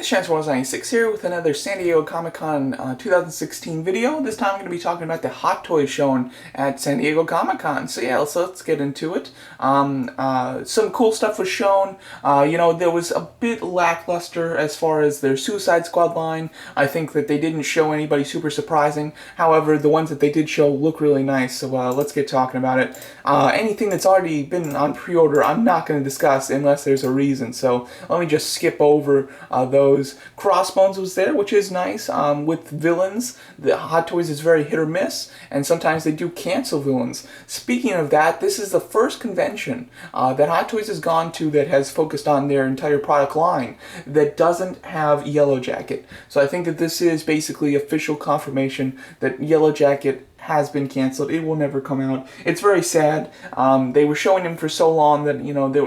It's Chance96 here with another San Diego Comic-Con 2016 video. This time I'm going to be talking about the Hot Toys shown at San Diego Comic-Con. So yeah, let's get into it. Some cool stuff was shown. There was a bit lackluster as far as their Suicide Squad line. I think that they didn't show anybody super surprising. However, the ones that they did show look really nice, so let's get talking about it. Anything that's already been on pre-order, I'm not going to discuss unless there's a reason. So let me just skip over those. Crossbones was there, which is nice. With villains, the Hot Toys is very hit or miss, and sometimes they do cancel villains. Speaking of that, this is the first convention that Hot Toys has gone to that has focused on their entire product line that doesn't have Yellow Jacket. So I think that this is basically official confirmation that Yellow Jacket has been canceled. It will never come out. It's very sad. They were showing him for so long that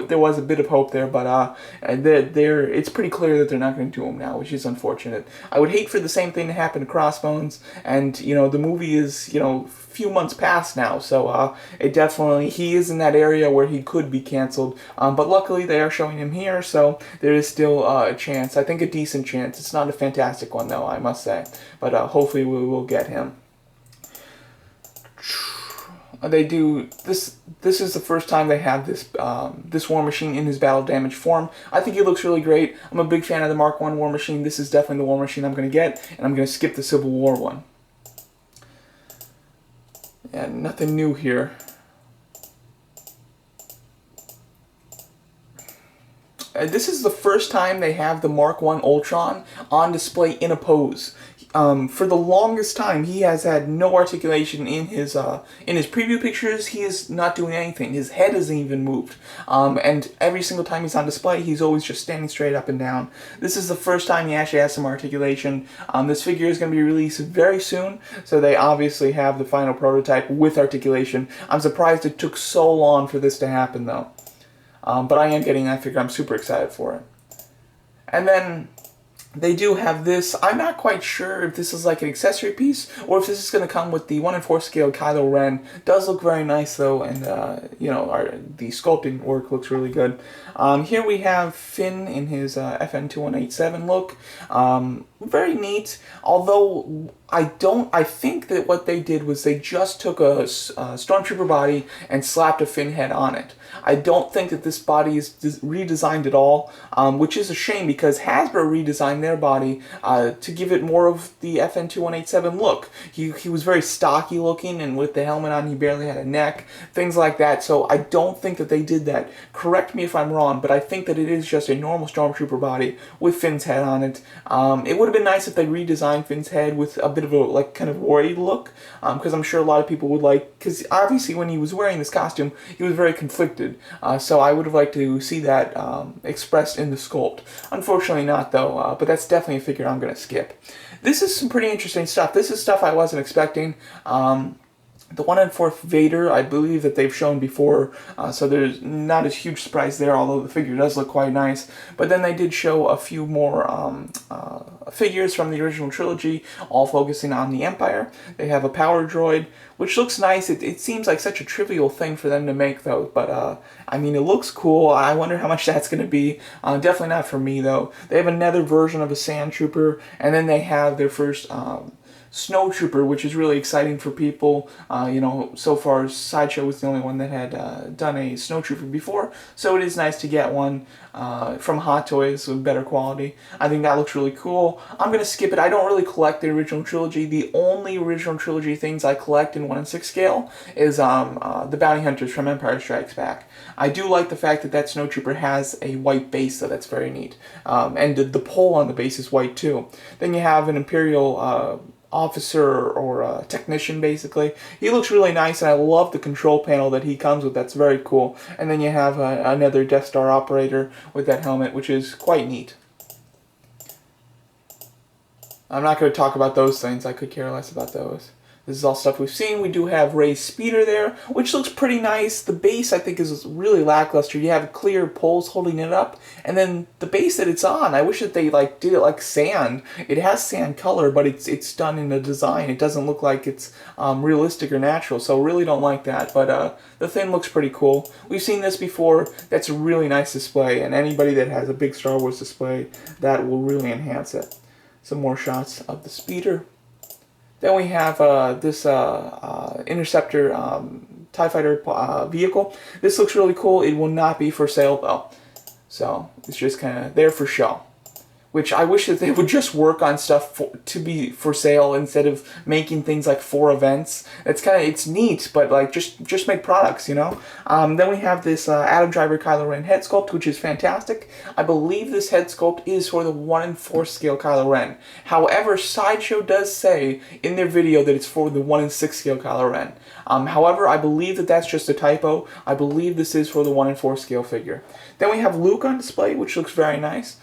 there was a bit of hope there, but it's pretty clear that they're not going to do him now, which is unfortunate. I would hate for the same thing to happen to Crossbones, and the movie is few months past now, so he is in that area where he could be canceled, but luckily they are showing him here, so there is still a chance. I think a decent chance. It's not a fantastic one though, I must say, but hopefully we will get him. They do this. This is the first time they have this War Machine in his battle damage form. I think he looks really great. I'm a big fan of the Mark I War Machine. This is definitely the War Machine I'm going to get, and I'm going to skip the Civil War one. And nothing new here. This is the first time they have the Mark I Ultron on display in a pose. For the longest time, he has had no articulation in his preview pictures. He is not doing anything. His head isn't even moved. And every single time he's on display, he's always just standing straight up and down. This is the first time he actually has some articulation. This figure is going to be released very soon, so they obviously have the final prototype with articulation. I'm surprised it took so long for this to happen, though. But I am getting that figure. I'm super excited for it. And then they do have this. I'm not quite sure if this is like an accessory piece or if this is going to come with the 1/4 scale Kylo Ren. Does look very nice though, and the sculpting work looks really good. Here we have Finn in his FN2187 look. Very neat. Although I think that what they did was they just took a Stormtrooper body and slapped a Finn head on it. I don't think that this body is redesigned at all, which is a shame because Hasbro redesigned their body to give it more of the FN2187 look. He was very stocky looking, and with the helmet on he barely had a neck, things like that, so I don't think that they did that. Correct me if I'm wrong, but I think that it is just a normal Stormtrooper body with Finn's head on it. It would have been nice if they redesigned Finn's head with a bit of a kind of worried look, because I'm sure a lot of people would like, because obviously when he was wearing this costume he was very conflicted, so I would have liked to see that expressed in the sculpt. Unfortunately not though, but that's definitely a figure I'm going to skip. This is some pretty interesting stuff. This is stuff I wasn't expecting. The 1/4 Vader, I believe that they've shown before, so there's not a huge surprise there, although the figure does look quite nice. But then they did show a few more figures from the original trilogy, all focusing on the Empire. They have a power droid, which looks nice. It seems like such a trivial thing for them to make, though, but I mean, it looks cool. I wonder how much that's going to be. Definitely not for me, though. They have another version of a Sand Trooper, and then they have their first Snow Trooper, which is really exciting for people. So far Sideshow was the only one that had done a Snow Trooper before, so it is nice to get one from Hot Toys with better quality. I think that looks really cool. I'm going to skip it. I don't really collect the original trilogy. The only original trilogy things I collect in 1/6 scale is the Bounty Hunters from Empire Strikes Back. I do like the fact that that Snow Trooper has a white base, so that's very neat. And the pole on the base is white too. Then you have an Imperial officer or a technician, basically. He looks really nice, and I love the control panel that he comes with. That's very cool. And then you have another Death Star operator with that helmet, which is quite neat. I'm not going to talk about those things. I could care less about those. This is all stuff we've seen. We do have Rey's speeder there, which looks pretty nice. The base, I think, is really lackluster. You have clear poles holding it up, and then the base that it's on, I wish that they like did it like sand. It has sand color, but it's done in a design. It doesn't look like it's realistic or natural, so really don't like that. But the thing looks pretty cool. We've seen this before. That's a really nice display, and anybody that has a big Star Wars display, that will really enhance it. Some more shots of the speeder. Then we have this Interceptor TIE Fighter vehicle. This looks really cool. It will not be for sale though. So it's just kind of there for show. Which I wish that they would just work on stuff to be for sale instead of making things like for events. It's neat, but like just make products, you know. Then we have this Adam Driver Kylo Ren head sculpt, which is fantastic. I believe this head sculpt is for the 1:4 scale Kylo Ren. However, Sideshow does say in their video that it's for the 1:6 scale Kylo Ren. However, I believe that that's just a typo. I believe this is for the 1:4 scale figure. Then we have Luke on display, which looks very nice.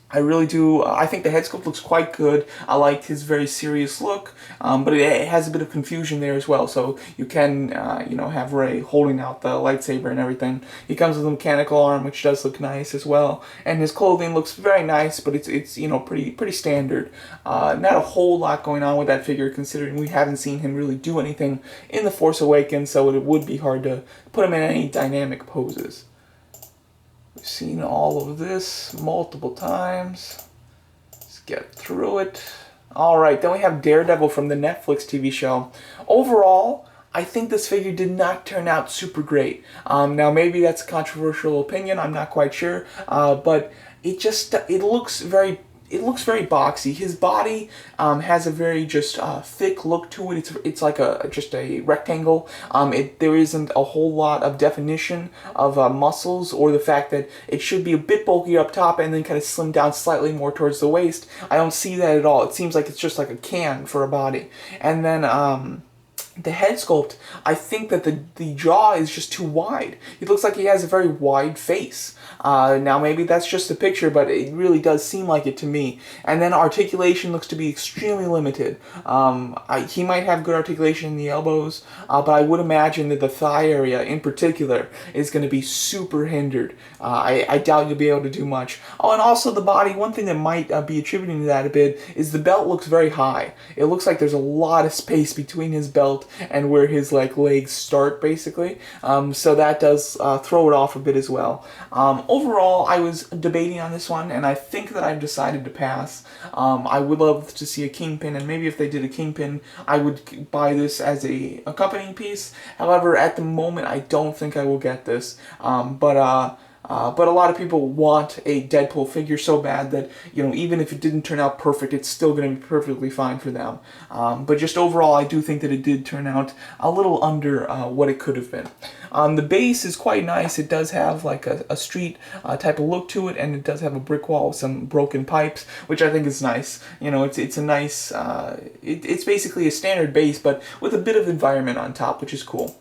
I really do. I think the head sculpt looks quite good. I like his very serious look, but it has a bit of confusion there as well. So you can, you know, have Rey holding out the lightsaber and everything. He comes with a mechanical arm, which does look nice as well. And his clothing looks very nice, but it's you know pretty standard. Not a whole lot going on with that figure, considering we haven't seen him really do anything in The Force Awakens. So it would be hard to put him in any dynamic poses. We've seen all of this multiple times. Let's get through it. Alright, then we have Daredevil from the Netflix TV show. Overall, I think this figure did not turn out super great. Now maybe that's a controversial opinion, I'm not quite sure. But it looks very boxy. His body has a very just thick look to it. It's like just a rectangle. There isn't a whole lot of definition of muscles, or the fact that it should be a bit bulky up top and then kind of slim down slightly more towards the waist. I don't see that at all. It seems like it's just like a can for a body. And then the head sculpt, I think that the jaw is just too wide. It looks like he has a very wide face. Now maybe that's just a picture, but it really does seem like it to me. And then articulation looks to be extremely limited. He might have good articulation in the elbows, but I would imagine that the thigh area in particular is going to be super hindered. I doubt you'll be able to do much. Oh, and also the body, one thing that might be attributing to that a bit is the belt looks very high. It looks like there's a lot of space between his belt and where his legs start, basically. So that does throw it off a bit as well. Overall, I was debating on this one, and I think that I've decided to pass. I would love to see a Kingpin, and maybe if they did a Kingpin, I would buy this as a accompanying piece. However, at the moment, I don't think I will get this. But a lot of people want a Deadpool figure so bad that, you know, even if it didn't turn out perfect, it's still going to be perfectly fine for them. But just overall, I do think that it did turn out a little under what it could have been. The base is quite nice. It does have like a street type of look to it, and it does have a brick wall with some broken pipes, which I think is nice. You know, it's a nice, it's basically a standard base, but with a bit of environment on top, which is cool.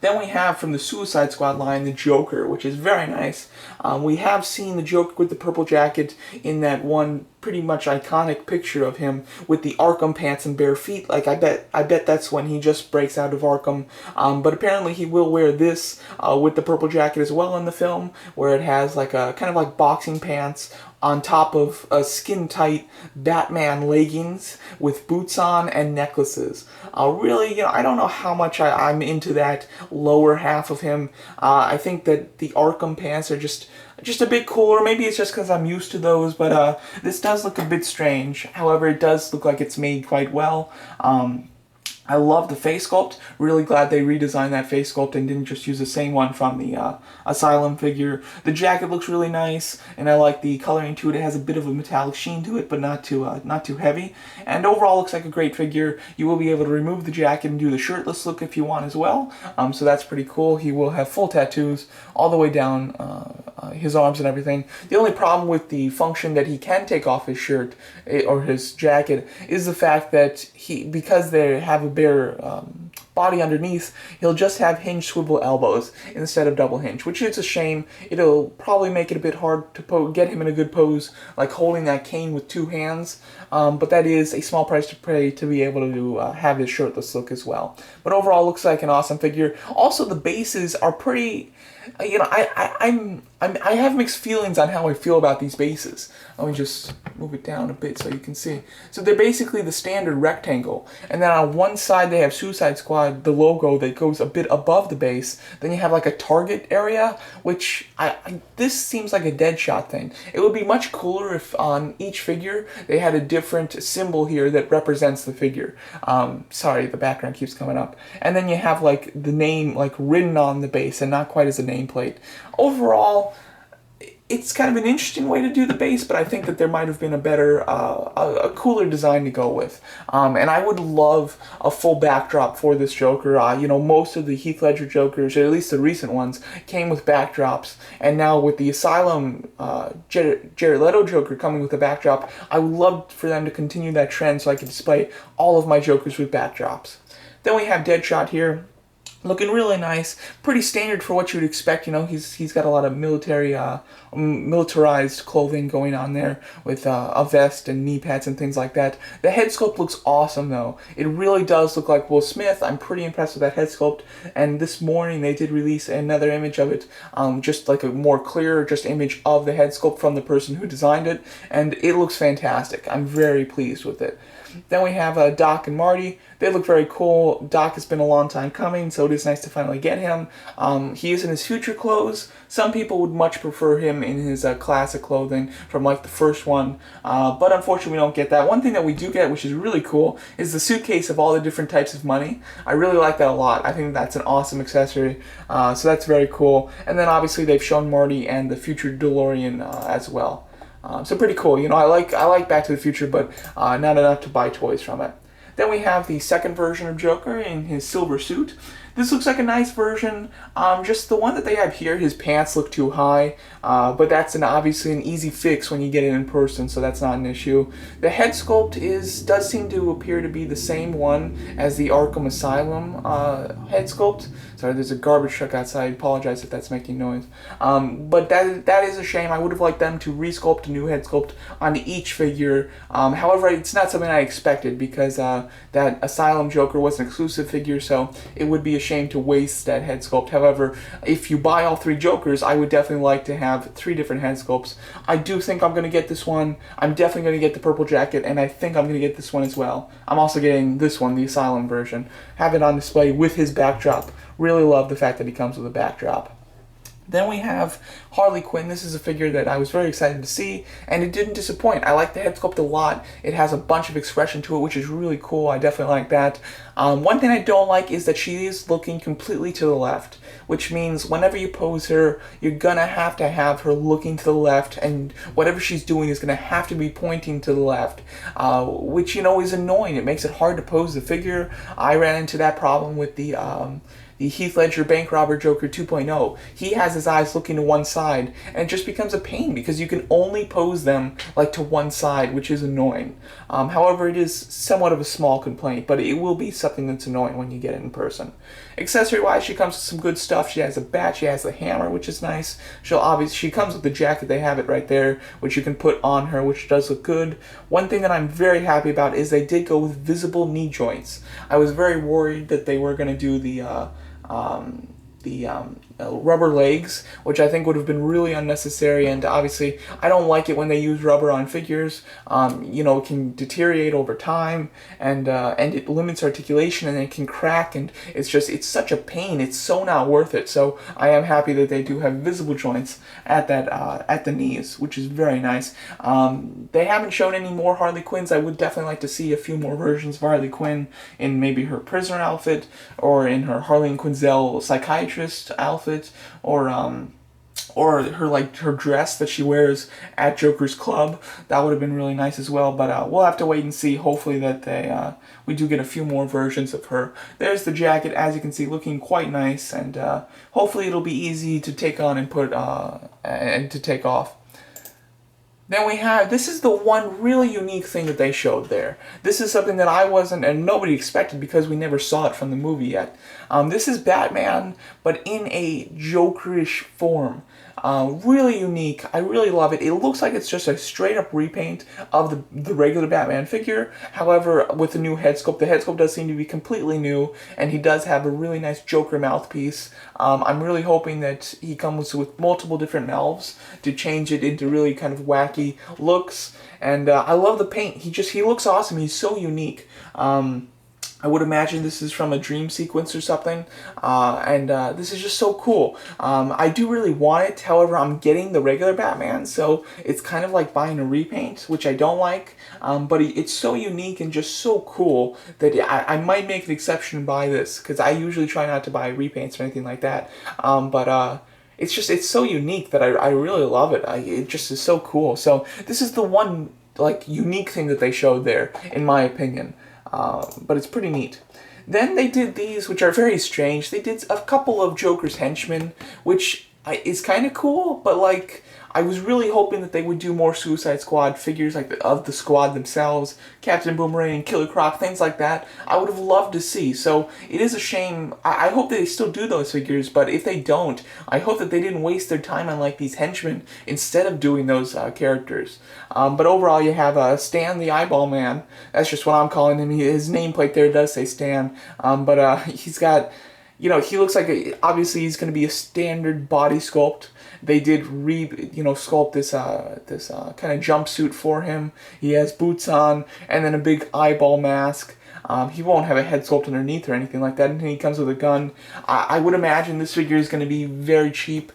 Then we have from the Suicide Squad line the Joker, which is very nice. We have seen the Joker with the purple jacket in that one pretty much iconic picture of him with the Arkham pants and bare feet. Like I bet that's when he just breaks out of Arkham. But apparently he will wear this with the purple jacket as well in the film, where it has like a kind of like boxing pants on top of skin-tight Batman leggings with boots on and necklaces. Really, you know, I don't know how much I'm into that lower half of him. I think that the Arkham pants are just a bit cooler. Maybe it's just because I'm used to those, but this does look a bit strange. However, it does look like it's made quite well. I love the face sculpt. Really glad they redesigned that face sculpt and didn't just use the same one from the Asylum figure. The jacket looks really nice, and I like the coloring to it. It has a bit of a metallic sheen to it, but not too heavy. And overall, looks like a great figure. You will be able to remove the jacket and do the shirtless look if you want as well. So that's pretty cool. He will have full tattoos all the way down his arms and everything. The only problem with the function that he can take off his shirt or his jacket is the fact that because they have a bare body underneath, he'll just have hinge swivel elbows instead of double hinge, which is a shame. It'll probably make it a bit hard to get him in a good pose, like holding that cane with two hands, but that is a small price to pay to be able to have his shirtless look as well. But overall, looks like an awesome figure. Also, the bases are pretty... You know, I have mixed feelings on how I feel about these bases. Let me just move it down a bit so you can see. So they're basically the standard rectangle, and then on one side they have Suicide Squad, the logo that goes a bit above the base. Then you have like a target area, which this seems like a Deadshot thing. It would be much cooler if on each figure they had a different symbol here that represents the figure. Sorry, the background keeps coming up. And then you have like the name like written on the base and not quite as a nameplate. Overall, it's kind of an interesting way to do the base, but I think that there might have been a better, a cooler design to go with. And I would love a full backdrop for this Joker. You know, most of the Heath Ledger Jokers, or at least the recent ones, came with backdrops. And now with the Asylum Jared Leto Joker coming with a backdrop, I would love for them to continue that trend so I can display all of my Jokers with backdrops. Then we have Deadshot here. Looking really nice, pretty standard for what you would expect. You know, he's got a lot of militarized clothing going on there with a vest and knee pads and things like that. The head sculpt looks awesome though. It really does look like Will Smith. I'm pretty impressed with that head sculpt. And this morning they did release another image of it, just like a more clear image of the head sculpt from the person who designed it, and it looks fantastic. I'm very pleased with it. Then we have Doc and Marty. They look very cool. Doc has been a long time coming, so it is nice to finally get him. He is in his future clothes. Some people would much prefer him in his classic clothing from like the first one, but unfortunately we don't get that. One thing that we do get, which is really cool, is the suitcase of all the different types of money. I really like that a lot. I think that's an awesome accessory, so that's very cool. And then obviously they've shown Marty and the future DeLorean as well. So pretty cool. You know, I like Back to the Future, but not enough to buy toys from it. Then we have the second version of Joker in his silver suit. This looks like a nice version. Just the one that they have here, his pants look too high, but that's obviously an easy fix when you get it in person, so that's not an issue. The head sculpt does seem to appear to be the same one as the Arkham Asylum head sculpt. Sorry, there's a garbage truck outside. I apologize if that's making noise. But that is a shame. I would have liked them to resculpt a new head sculpt on each figure. However, it's not something I expected because that Asylum Joker was an exclusive figure, so it would be a shame to waste that head sculpt. However, if you buy all three Jokers, I would definitely like to have 3 different head sculpts. I do think I'm going to get this one. I'm definitely going to get the purple jacket, and I think I'm going to get this one as well. I'm also getting this one, the Asylum version. Have it on display with his backdrop. Really love the fact that he comes with a backdrop. Then we have Harley Quinn. This is a figure that I was very excited to see, and it didn't disappoint. I like the head sculpt a lot. It has a bunch of expression to it, which is really cool. I definitely like that. One thing I don't like is that she is looking completely to the left, which means whenever you pose her, you're gonna have to have her looking to the left, and whatever she's doing is gonna have to be pointing to the left, which, you know, is annoying. It makes it hard to pose the figure. I ran into that problem with the Heath Ledger Bank Robber Joker 2.0. He has his eyes looking to one side, and it just becomes a pain because you can only pose them like to one side, which is annoying. However, it is somewhat of a small complaint, but it will be something that's annoying when you get it in person. Accessory-wise, she comes with some good stuff. She has a bat, she has the hammer, which is nice. She comes with the jacket, they have it right there, which you can put on her, which does look good. One thing that I'm very happy about is they did go with visible knee joints. I was very worried that they were going to do the rubber legs, which I think would have been really unnecessary, and obviously I don't like it when they use rubber on figures. You know, it can deteriorate over time, and it limits articulation, and it can crack, and it's such a pain. It's so not worth it. So I am happy that they do have visible joints at the knees, which is very nice. They haven't shown any more Harley Quinns. I would definitely like to see a few more versions of Harley Quinn in maybe her prisoner outfit, or in her Harley and Quinzel psychiatrist outfit, or her dress that she wears at Joker's Club. That would have been really nice as well, but we'll have to wait and see. Hopefully that we do get a few more versions of her. There's the jacket, as you can see, looking quite nice, and hopefully it'll be easy to take on and put and to take off. Then we have, this is the one really unique thing that they showed there. This is something that I wasn't, and nobody expected because we never saw it from the movie yet. This is Batman, but in a Jokerish form. Really unique. I really love it. It looks like it's just a straight up repaint of the regular Batman figure. However, with the new head sculpt does seem to be completely new, and he does have a really nice Joker mouthpiece. I'm really hoping that he comes with multiple different mouths to change it into really kind of wacky looks. And I love the paint. He looks awesome. He's so unique. I would imagine this is from a dream sequence or something, and this is just so cool. I do really want it, however, I'm getting the regular Batman, so it's kind of like buying a repaint, which I don't like, but it's so unique and just so cool that I might make an exception and buy this, because I usually try not to buy repaints or anything like that, but it's so unique that I really love it. It just is so cool. So this is the one like unique thing that they showed there, in my opinion. But it's pretty neat. Then they did these, which are very strange. They did a couple of Joker's henchmen, which is kind of cool, but like, I was really hoping that they would do more Suicide Squad figures, like of the squad themselves, Captain Boomerang, Killer Croc, things like that. I would have loved to see. So it is a shame. I hope they still do those figures, but if they don't, I hope that they didn't waste their time on like these henchmen instead of doing those characters. But overall, you have Stan the Eyeball Man. That's just what I'm calling him. His nameplate there does say Stan, but he's got, you know, he looks like obviously he's going to be a standard body sculpt. They did sculpt this kind of jumpsuit for him. He has boots on and then a big eyeball mask. He won't have a head sculpt underneath or anything like that, and he comes with a gun. I would imagine this figure is going to be very cheap.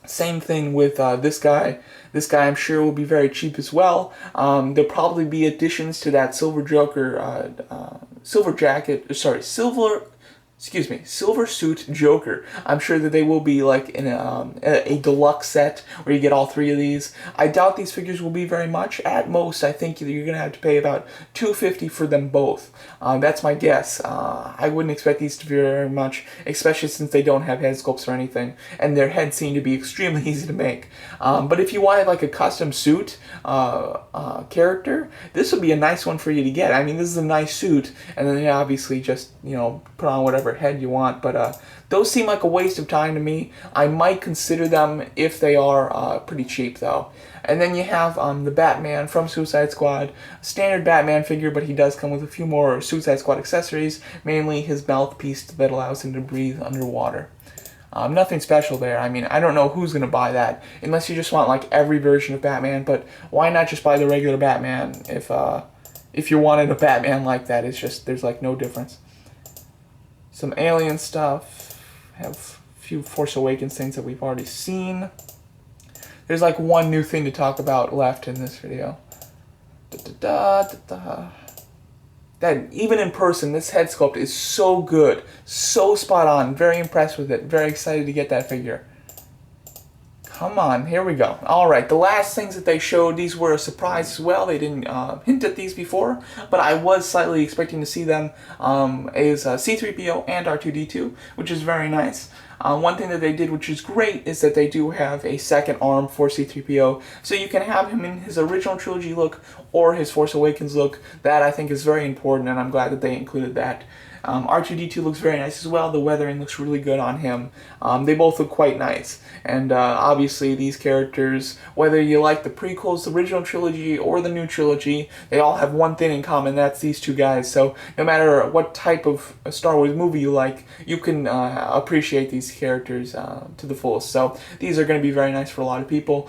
Same thing with this guy. This guy, I'm sure, will be very cheap as well. There'll probably be additions to that Silver Joker, Silver Suit Joker. I'm sure that they will be like in a deluxe set where you get all three of these. I doubt these figures will be very much. At most, I think you're going to have to pay about $250 for them both. That's my guess. I wouldn't expect these to be very much, especially since they don't have head sculpts or anything, and their heads seem to be extremely easy to make. But if you wanted like a custom suit character, this would be a nice one for you to get. I mean, this is a nice suit, and then you obviously just, put on whatever head you want, but those seem like a waste of time to me. I might consider them if they are pretty cheap though. And then you have the Batman from Suicide Squad, standard Batman figure, but he does come with a few more Suicide Squad accessories, mainly his mouthpiece that allows him to breathe underwater. Nothing special there. I mean, I don't know who's going to buy that, unless you just want like every version of Batman, but why not just buy the regular Batman if you're wanting a Batman like that? It's just, there's like no difference. Some alien stuff. Have a few Force Awakens things that we've already seen. There's like one new thing to talk about left in this video. That even in person, this head sculpt is so good, so spot on. Very impressed with it. Very excited to get that figure. Come on, here we go. Alright, the last things that they showed, these were a surprise as well. They didn't hint at these before, but I was slightly expecting to see them, is C3PO and R2D2, which is very nice. One thing that they did, which is great, is that they do have a second arm for C3PO, so you can have him in his original trilogy look or his Force Awakens look. That I think is very important, and I'm glad that they included that. R2D2 looks very nice as well. The weathering looks really good on him. They both look quite nice. And obviously these characters, whether you like the prequels, the original trilogy, or the new trilogy, they all have one thing in common, that's these two guys. So no matter what type of Star Wars movie you like, you can appreciate these characters to the fullest. So these are going to be very nice for a lot of people.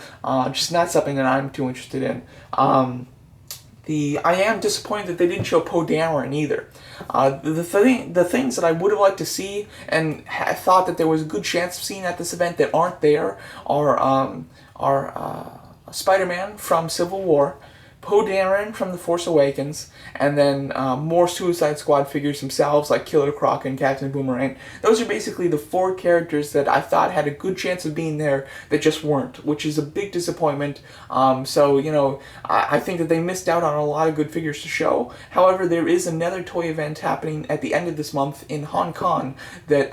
Just not something that I'm too interested in. I am disappointed that they didn't show Poe Dameron either. The things that I would have liked to see and thought that there was a good chance of seeing at this event that aren't there are Spider-Man from Civil War, Poe Dameron from The Force Awakens, and then more Suicide Squad figures themselves, like Killer Croc and Captain Boomerang. Those are basically the 4 characters that I thought had a good chance of being there that just weren't, which is a big disappointment. So, you know, I think that they missed out on a lot of good figures to show. However, there is another toy event happening at the end of this month in Hong Kong that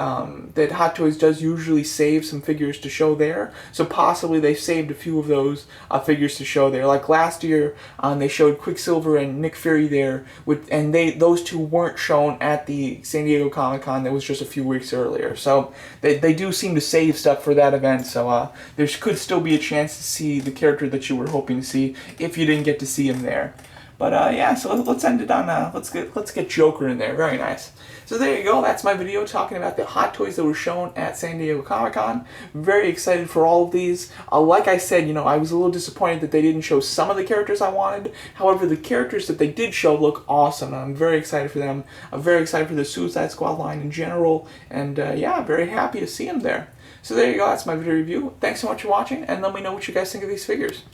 that Hot Toys does usually save some figures to show there. So possibly they saved a few of those figures to show there. Like last year, they showed Quicksilver and Nick Fury there, and those two weren't shown at the San Diego Comic-Con that was just a few weeks earlier. So they do seem to save stuff for that event, so there could still be a chance to see the character that you were hoping to see if you didn't get to see him there. But yeah, so let's end it on let's get Joker in there. Very nice. So there you go. That's my video talking about the Hot Toys that were shown at San Diego Comic-Con. Very excited for all of these. Like I said, you know, I was a little disappointed that they didn't show some of the characters I wanted. However, the characters that they did show look awesome, and I'm very excited for them. I'm very excited for the Suicide Squad line in general, and yeah, I'm very happy to see them there. So there you go. That's my video review. Thanks so much for watching, and let me know what you guys think of these figures.